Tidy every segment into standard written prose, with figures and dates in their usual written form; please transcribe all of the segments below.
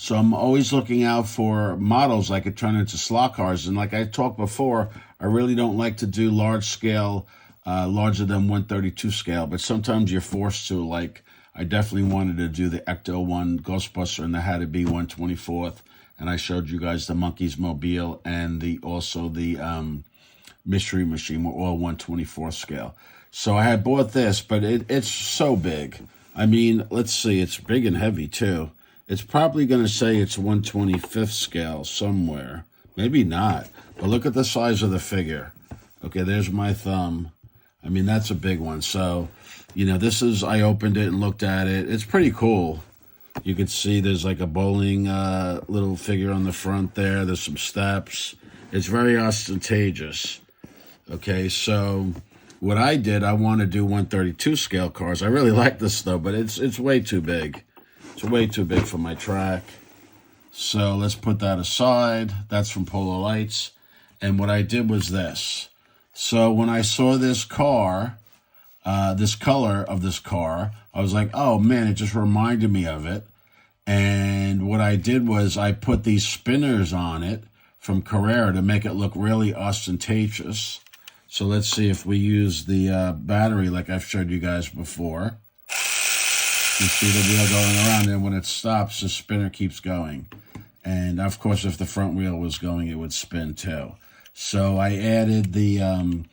So I'm always looking out for models I could turn into slot cars. And like I talked before, I really don't like to do large scale, larger than 132 scale, but sometimes you're forced to. Like, I definitely wanted to do the Ecto 1 Ghostbuster, and the had to be 124th. And I showed you guys the Monkeys Mobile and the Mystery Machine were all 124th scale. So I had bought this, but it's so big. I mean, let's see, it's big and heavy too. It's probably going to say it's 125th scale somewhere. Maybe not. But look at the size of the figure. Okay, there's my thumb. I mean, that's a big one. So, this is, I opened it and looked at it. It's pretty cool. You can see there's like a bowling little figure on the front there. There's some steps. It's very ostentatious. Okay, so what I did, I want to do 132 scale cars. I really like this though, but it's way too big. It's way too big for my track. So let's put that aside. That's from Polo Lights. And what I did was this. So when I saw this car, this color of this car, I was like, oh man, it just reminded me of it. And what I did was I put these spinners on it from Carrera to make it look really ostentatious. So let's see if we use the battery like I've showed you guys before. You see the wheel going around, and when it stops, the spinner keeps going. And of course, if the front wheel was going, it would spin too. So I added the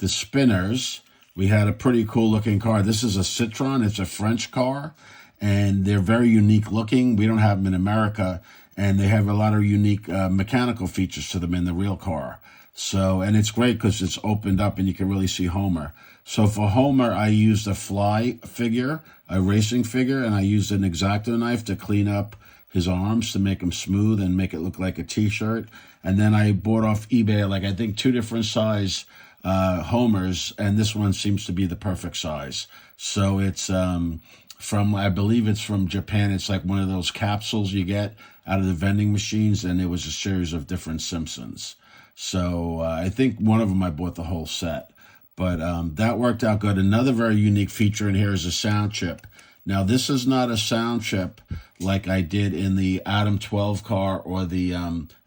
spinners. We had a pretty cool looking car. This is a Citroen. It's a French car, and they're very unique looking. We don't have them in America, and they have a lot of unique mechanical features to them in the real car. So, and it's great because it's opened up and you can really see Homer. So for Homer, I used a fly figure, a racing figure, and I used an X-Acto knife to clean up his arms to make them smooth and make it look like a t-shirt. And then I bought off eBay, like I think 2 different size Homers, and this one seems to be the perfect size. So it's I believe it's from Japan. It's like one of those capsules you get out of the vending machines, and it was a series of different Simpsons. So I think one of them I bought the whole set. But that worked out good. Another very unique feature in here is a sound chip. Now, this is not a sound chip like I did in the Adam 12 car or the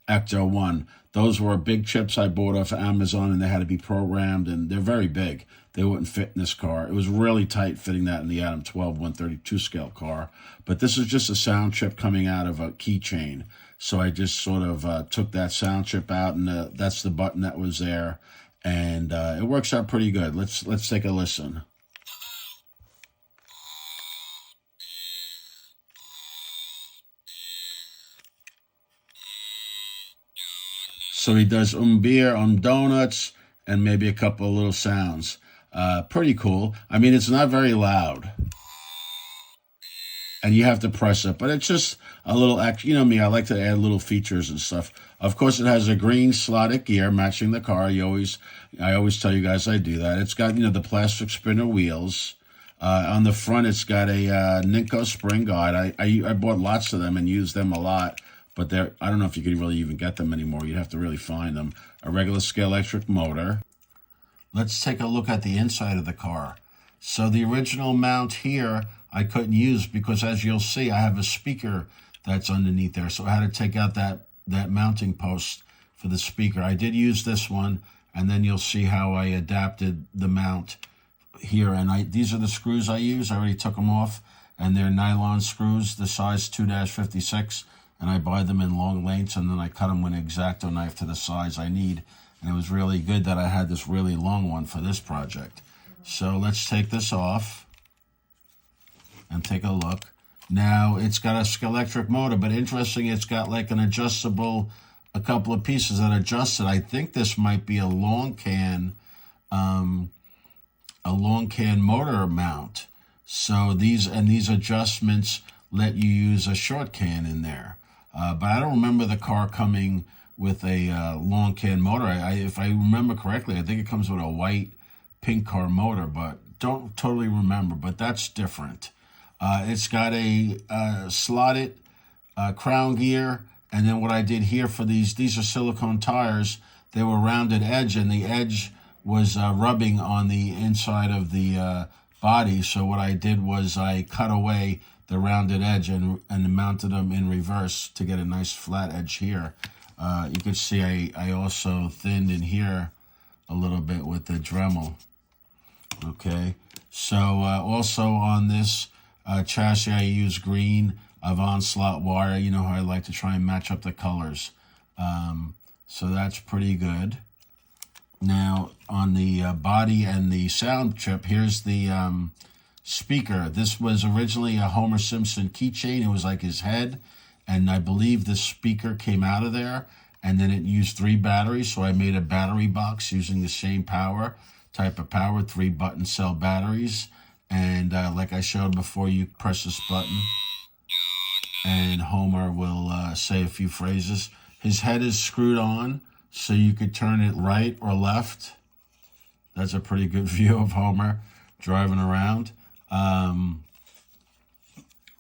Ecto 1. Those were big chips I bought off Amazon, and they had to be programmed, and they're very big. They wouldn't fit in this car. It was really tight fitting that in the Adam 12 132 scale car. But this is just a sound chip coming out of a keychain. So I just sort of took that sound chip out, and that's the button that was there. And it works out pretty good. Let's take a listen. So he does beer, donuts, and maybe a couple of little sounds. Pretty cool. I mean, it's not very loud. And you have to press it, but it's just a little extra. You know me, I like to add little features and stuff. Of course, it has a green slotted gear matching the car. I always tell you guys I do that. It's got, the plastic spinner wheels. On the front, it's got a Ninko spring guide. I bought lots of them and used them a lot, but I don't know if you could really even get them anymore. You'd have to really find them. A regular scale electric motor. Let's take a look at the inside of the car. So the original mount here, I couldn't use because, as you'll see, I have a speaker that's underneath there. So I had to take out that mounting post for the speaker. I did use this one, and then you'll see how I adapted the mount here. And these are the screws I use. I already took them off, and they're nylon screws, the size 2-56, and I buy them in long lengths, and then I cut them with an X-Acto knife to the size I need. And it was really good that I had this really long one for this project. So let's take this off and take a look. Now, it's got a long motor, but interesting, it's got like an adjustable, a couple of pieces that adjust it. I think this might be a long can motor mount. So these adjustments let you use a short can in there. But I don't remember the car coming with a long can motor. If I remember correctly, I think it comes with a white Pink Kar motor, but don't totally remember, but that's different. It's got a slotted crown gear, and then what I did here for these are silicone tires. They were rounded edge, and the edge was rubbing on the inside of the body. So what I did was I cut away the rounded edge and mounted them in reverse to get a nice flat edge here. You can see I also thinned in here a little bit with the Dremel. Okay, so also on this chassis I use green Avant slot wire. You know how I like to try and match up the colors. So that's pretty good. Now on the body and the sound chip, here's the speaker. This was originally a Homer Simpson keychain. It was like his head, and I believe the speaker came out of there, and then it used 3 batteries, so I made a battery box using the same type of power, 3 button cell batteries. And like I showed before, you press this button and Homer will say a few phrases. His head is screwed on, so you could turn it right or left. That's a pretty good view of Homer driving around.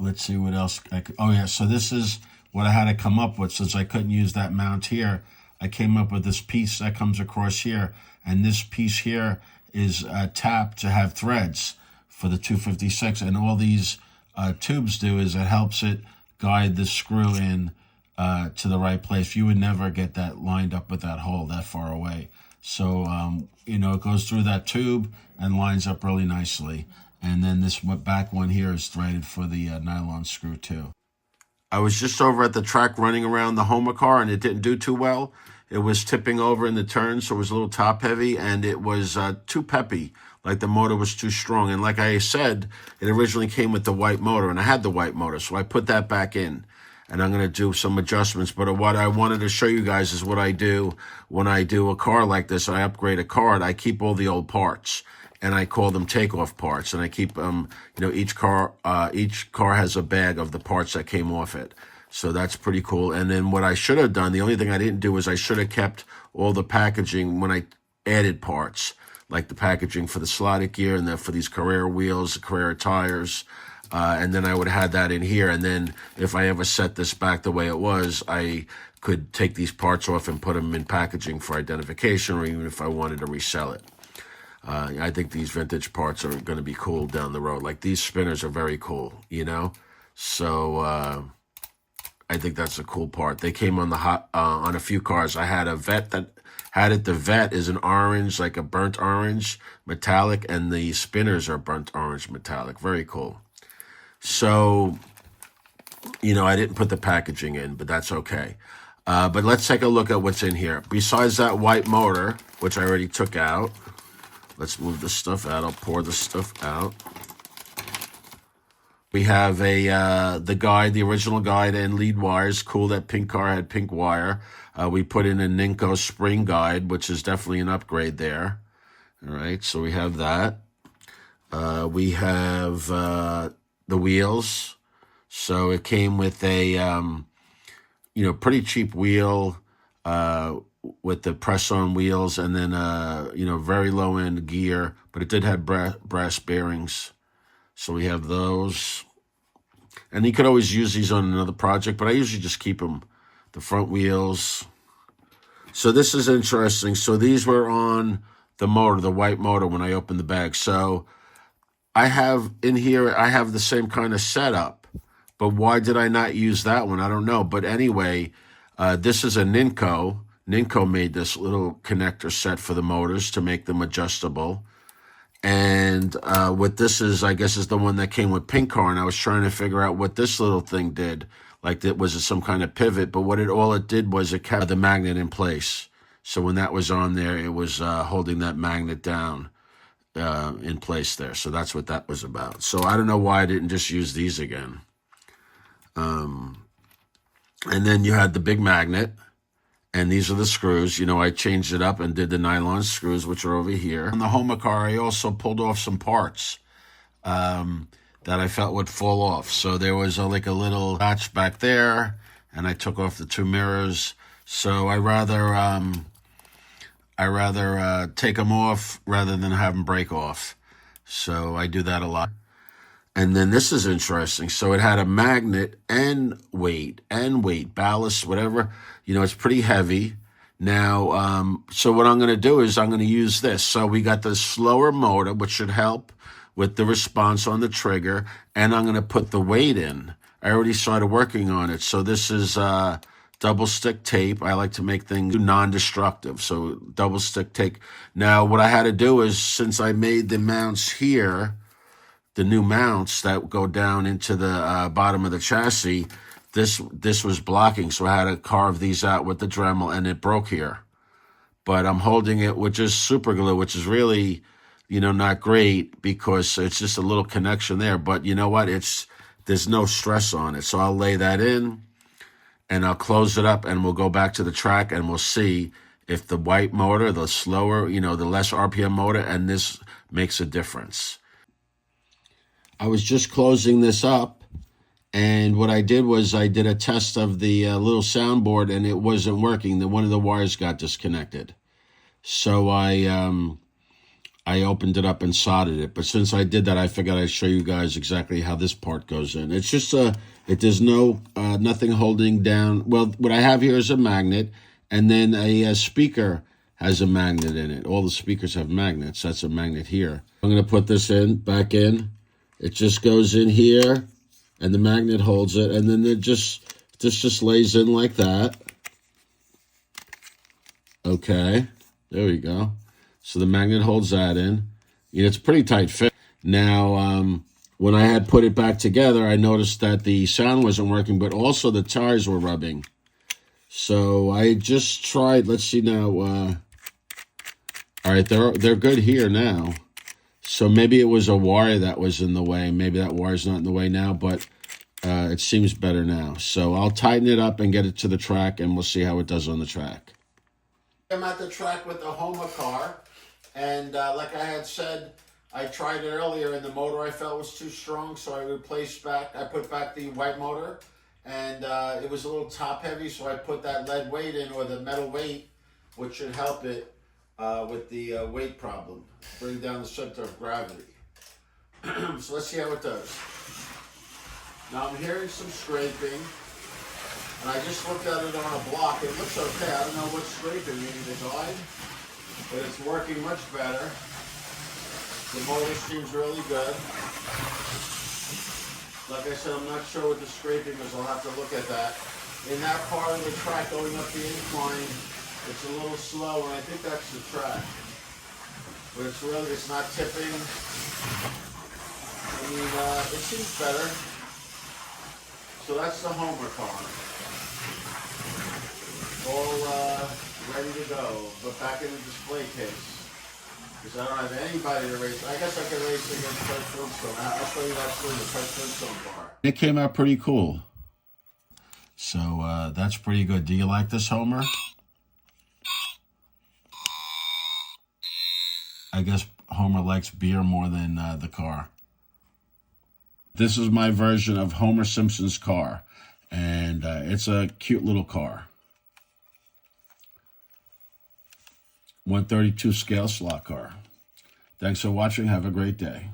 Let's see what else I could. Oh yeah, so this is what I had to come up with, since I couldn't use that mount here. I came up with this piece that comes across here, and this piece here is tapped to have threads for the 256, and all these tubes do is it helps it guide the screw in to the right place. You would never get that lined up with that hole that far away. So, you know, it goes through that tube and lines up really nicely. And then this back one here is threaded for the nylon screw too. I was just over at the track running around the Homer car, and it didn't do too well. It was tipping over in the turn, so it was a little top heavy, and it was too peppy. Like the motor was too strong. And like I said, it originally came with the white motor, and I had the white motor, so I put that back in. And I'm going to do some adjustments. But what I wanted to show you guys is what I do when I do a car like this. I upgrade a car, I keep all the old parts, and I call them takeoff parts. And I keep them, you know, each car has a bag of the parts that came off it. So that's pretty cool. And then what I should have done, the only thing I didn't do is I should have kept all the packaging when I added parts, like the packaging for the slotted gear and then for these Carrera wheels, the Carrera tires. And then I would have had that in here. And then if I ever set this back the way it was, I could take these parts off and put them in packaging for identification, or even if I wanted to resell it. I think these vintage parts are going to be cool down the road. Like these spinners are very cool, you know? So I think that's a cool part. They came on on a few cars. I had a Vet that had it. The Vet is an orange, like a burnt orange metallic, and the spinners are burnt orange metallic. Very cool. So, you know, I didn't put the packaging in, but that's okay. But let's take a look at what's in here. Besides that white motor, which I already took out, let's move this stuff out. I'll pour this stuff out. We have the guide, the original guide and lead wires. Cool that Pink Kar had pink wire. We put in a Ninko spring guide, which is definitely an upgrade there. All right, so we have that. We have the wheels. So it came with a, you know, pretty cheap wheel with the press-on wheels, and then, you know, very low-end gear, but it did have brass bearings. So we have those. And you could always use these on another project, but I usually just keep them, the front wheels. So this is interesting. So these were on the motor, the white motor, when I opened the bag. So I have in here, I have the same kind of setup, but why did I not use that one? I don't know. But anyway, this is a Ninko. Ninko made this little connector set for the motors to make them adjustable. And what this is, I guess, is the one that came with Pink Kar, and I was trying to figure out what this little thing did. Like, it was some kind of pivot, but all it did was it kept the magnet in place. So when that was on there, it was holding that magnet down in place there. So that's what that was about. So I don't know why I didn't just use these again. And then you had the big magnet, and these are the screws. You know, I changed it up and did the nylon screws, which are over here. On the Homer car, I also pulled off some parts that I felt would fall off. So there was like a little latch back there, and I took off the 2 mirrors. So I rather take them off rather than have them break off. So I do that a lot. And then this is interesting. So it had a magnet and weight, ballast, whatever. You know, it's pretty heavy. Now, so what I'm going to do is I'm going to use this. So we got the slower motor, which should help with the response on the trigger, and I'm going to put the weight in. I already started working on it. So this is double stick tape. I like to make things non-destructive, so double stick tape. Now, what I had to do is, since I made the mounts here, the new mounts that go down into the bottom of the chassis, this was blocking, so I had to carve these out with the Dremel, and it broke here. But I'm holding it with just super glue, which is really, not great because it's just a little connection there. But you know what? There's no stress on it. So I'll lay that in, and I'll close it up, and we'll go back to the track, and we'll see if the white motor, the slower, the less RPM motor, and this makes a difference. I was just closing this up, and what I did was I did a test of the little soundboard, and it wasn't working. One of the wires got disconnected. So I opened it up and soldered it. But since I did that, I figured I'd show you guys exactly how this part goes in. It's just there's nothing holding down. Well, what I have here is a magnet, and then a speaker has a magnet in it. All the speakers have magnets. That's a magnet here. I'm going to put this back in. It just goes in here, and the magnet holds it, and then this just lays in like that. Okay, there we go. So the magnet holds that in. It's a pretty tight fit. Now, when I had put it back together, I noticed that the sound wasn't working, but also the tires were rubbing. So I just tried. Let's see now. All right, they're good here now. So maybe it was a wire that was in the way. Maybe that wire's not in the way now, but it seems better now. So I'll tighten it up and get it to the track, and we'll see how it does on the track. I'm at the track with the Homer car, and like I had said, I tried it earlier, and the motor I felt was too strong, so I put back the white motor, and it was a little top heavy, so I put that lead weight in, or the metal weight, which should help it with the weight problem, bring down the center of gravity. So let's see how it does. Now I'm hearing some scraping, and I just looked at it on a block. It looks okay. I don't know what's scraping, maybe the guide, but it's working much better. The motor seems really good. Like I said, I'm not sure what the scraping is. I'll have to look at that. In that part of the track going up the incline, it's a little slow, and I think that's the track. But it's not tipping. I mean, it seems better. So that's the Homer car. All ready to go, but back in the display case. Because I don't have anybody to race. I guess I could race against Fred Flintstone. I'll show you that soon, the Fred Flintstone car. It came out pretty cool. So that's pretty good. Do you like this, Homer? I guess Homer likes beer more than the car. This is my version of Homer Simpson's car, and it's a cute little car. 132 scale slot car. Thanks for watching. Have a great day.